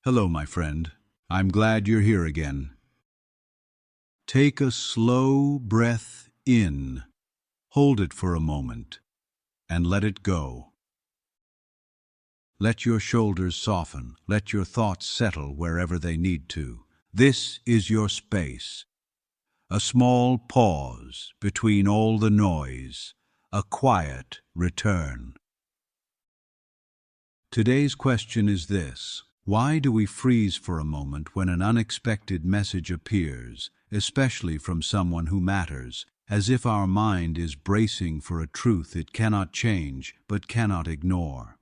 Hello, my friend. I'm glad you're here again. Take a slow breath in, hold it for a moment, and let it go. Let your shoulders soften, let your thoughts settle wherever they need to. This is your space, a small pause between all the noise, a quiet return. Today's question is this: why do we freeze for a moment when an unexpected message appears, especially from someone who matters, as if our mind is bracing for a truth it cannot change but cannot ignore?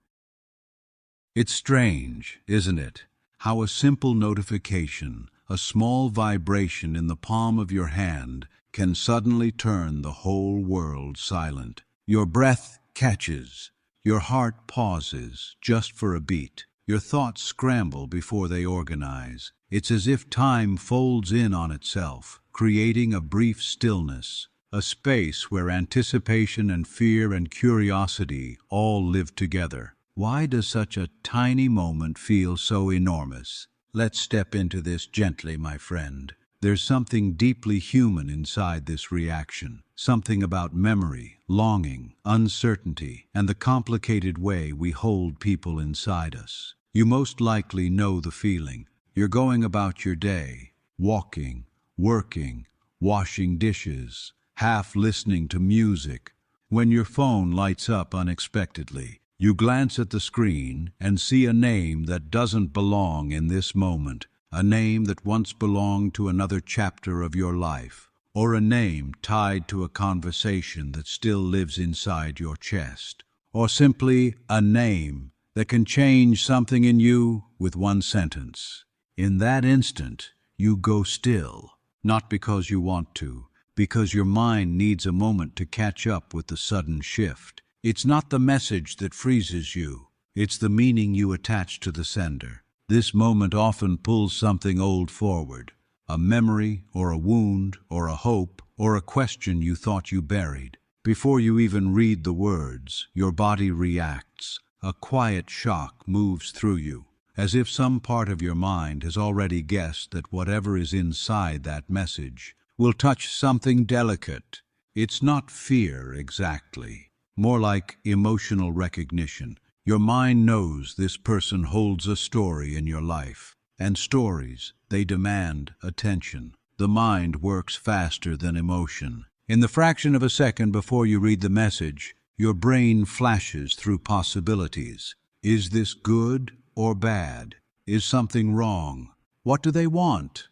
It's strange, isn't it, how a simple notification, a small vibration in the palm of your hand, can suddenly turn the whole world silent. Your breath catches. Your heart pauses just for a beat. Your thoughts scramble before they organize. It's as if time folds in on itself, creating a brief stillness, a space where anticipation and fear and curiosity all live together. Why does such a tiny moment feel so enormous? Let's step into this gently, my friend. There's something deeply human inside this reaction, something about memory, longing, uncertainty, and the complicated way we hold people inside us. You most likely know the feeling. You're going about your day, walking, working, washing dishes, half listening to music, when your phone lights up unexpectedly. You glance at the screen and see a name that doesn't belong in this moment, a name that once belonged to another chapter of your life, or a name tied to a conversation that still lives inside your chest, or simply a name that can change something in you with one sentence. In that instant, you go still, not because you want to, because your mind needs a moment to catch up with the sudden shift. It's not the message that freezes you, it's the meaning you attach to the sender. This moment often pulls something old forward, a memory or a wound or a hope or a question you thought you buried. Before you even read the words, your body reacts. A quiet shock moves through you, as if some part of your mind has already guessed that whatever is inside that message will touch something delicate. It's not fear exactly, more like emotional recognition. Your mind knows this person holds a story in your life, and stories, they demand attention. The mind works faster than emotion. In the fraction of a second before you read the message, your brain flashes through possibilities. Is this good or bad? Is something wrong? What do they want?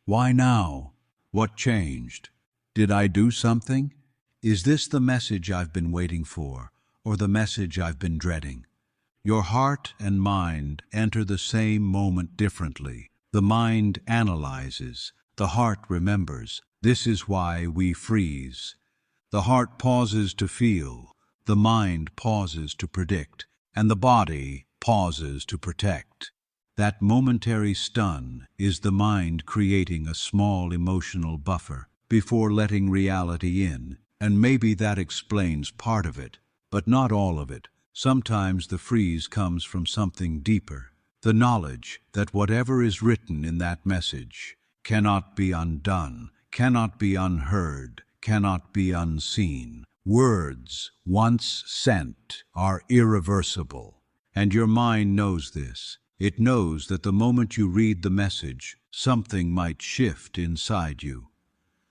Why now? What changed? Did I do something? Is this the message I've been waiting for, or the message I've been dreading? Your heart and mind enter the same moment differently. The mind analyzes, the heart remembers. This is why we freeze. The heart pauses to feel, the mind pauses to predict, and the body pauses to protect. That momentary stun is the mind creating a small emotional buffer before letting reality in, and maybe that explains part of it, but not all of it. Sometimes the freeze comes from something deeper, the knowledge that whatever is written in that message cannot be undone, cannot be unheard, cannot be unseen. Words, once sent, are irreversible, and your mind knows this. It knows that the moment you read the message, something might shift inside you,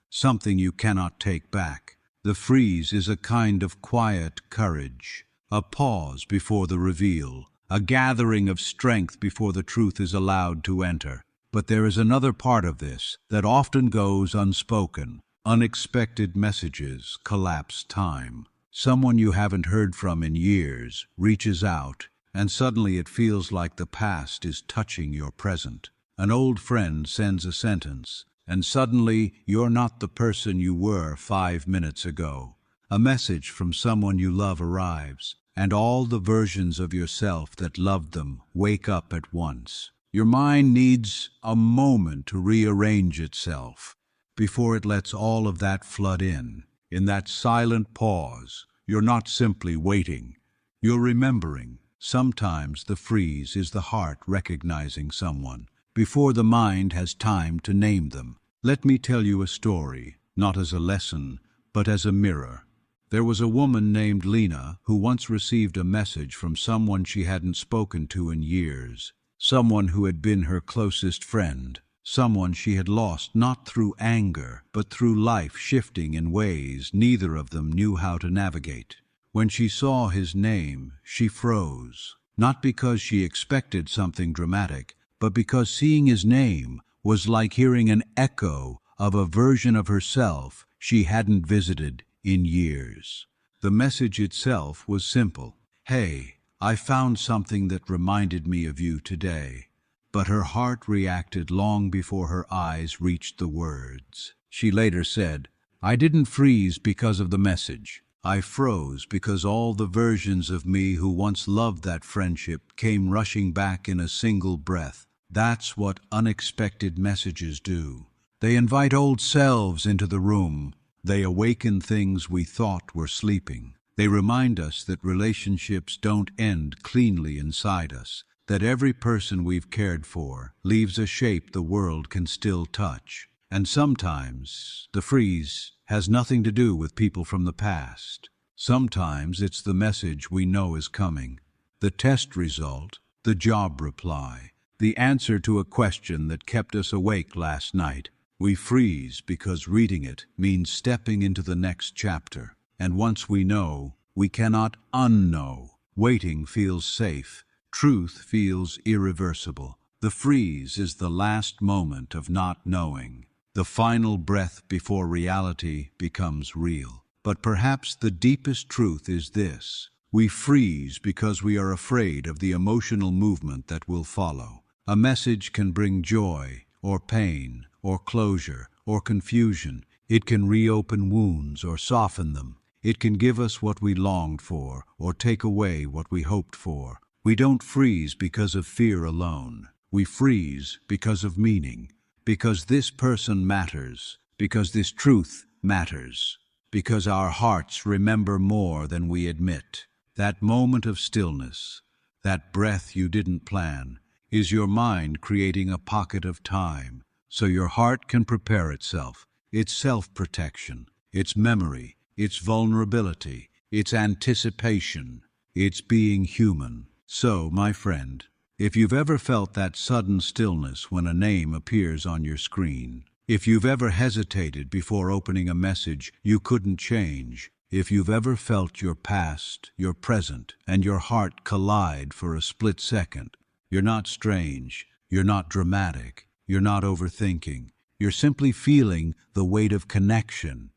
something you cannot take back. The freeze is a kind of quiet courage, a pause before the reveal, a gathering of strength before the truth is allowed to enter. But there is another part of this that often goes unspoken. Unexpected messages collapse time. Someone you haven't heard from in years reaches out, and suddenly it feels like the past is touching your present. An old friend sends a sentence, and suddenly you're not the person you were 5 minutes ago. A message from someone you love arrives, and all the versions of yourself that loved them wake up at once. Your mind needs a moment to rearrange itself before it lets all of that flood in. In that silent pause, you're not simply waiting, you're remembering. Sometimes the freeze is the heart recognizing someone before the mind has time to name them. Let me tell you a story, not as a lesson, but as a mirror. There was a woman named Lena who once received a message from someone she hadn't spoken to in years, someone who had been her closest friend, someone she had lost not through anger, but through life shifting in ways neither of them knew how to navigate. When she saw his name, she froze, not because she expected something dramatic, but because seeing his name was like hearing an echo of a version of herself she hadn't visited in years. The message itself was simple. "Hey, I found something that reminded me of you today." But her heart reacted long before her eyes reached the words. She later said, "I didn't freeze because of the message. I froze because all the versions of me who once loved that friendship came rushing back in a single breath." That's what unexpected messages do. They invite old selves into the room. They awaken things we thought were sleeping. They remind us that relationships don't end cleanly inside us, that every person we've cared for leaves a shape the world can still touch. And sometimes the freeze has nothing to do with people from the past. Sometimes it's the message we know is coming, the test result, the job reply, the answer to a question that kept us awake last night. We freeze because reading it means stepping into the next chapter. And once we know, we cannot unknow. Waiting feels safe. Truth feels irreversible. The freeze is the last moment of not knowing, the final breath before reality becomes real. But perhaps the deepest truth is this: we freeze because we are afraid of the emotional movement that will follow. A message can bring joy, or pain, or closure, or confusion. It can reopen wounds or soften them. It can give us what we longed for, or take away what we hoped for. We don't freeze because of fear alone. We freeze because of meaning, because this person matters, because this truth matters, because our hearts remember more than we admit. That moment of stillness, that breath you didn't plan, is your mind creating a pocket of time so your heart can prepare itself, its self-protection, its memory, its vulnerability, its anticipation, its being human. So, my friend, if you've ever felt that sudden stillness when a name appears on your screen, if you've ever hesitated before opening a message you couldn't change, if you've ever felt your past, your present, and your heart collide for a split second, you're not strange, you're not dramatic, you're not overthinking, you're simply feeling the weight of connection.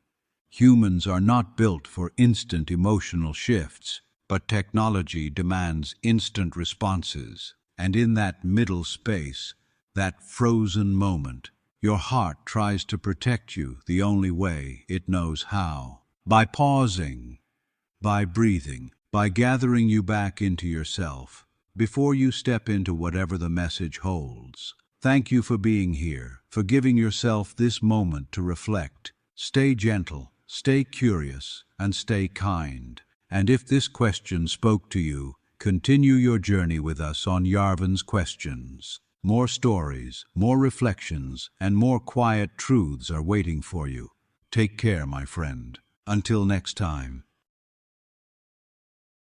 Humans are not built for instant emotional shifts, but technology demands instant responses. And in that middle space, that frozen moment, your heart tries to protect you the only way it knows how. By pausing, by breathing, by gathering you back into yourself, before you step into whatever the message holds. Thank you for being here, for giving yourself this moment to reflect. Stay gentle, stay curious, and stay kind. And if this question spoke to you, continue your journey with us on Yarven's Questions. More stories, more reflections, and more quiet truths are waiting for you. Take care, my friend. Until next time.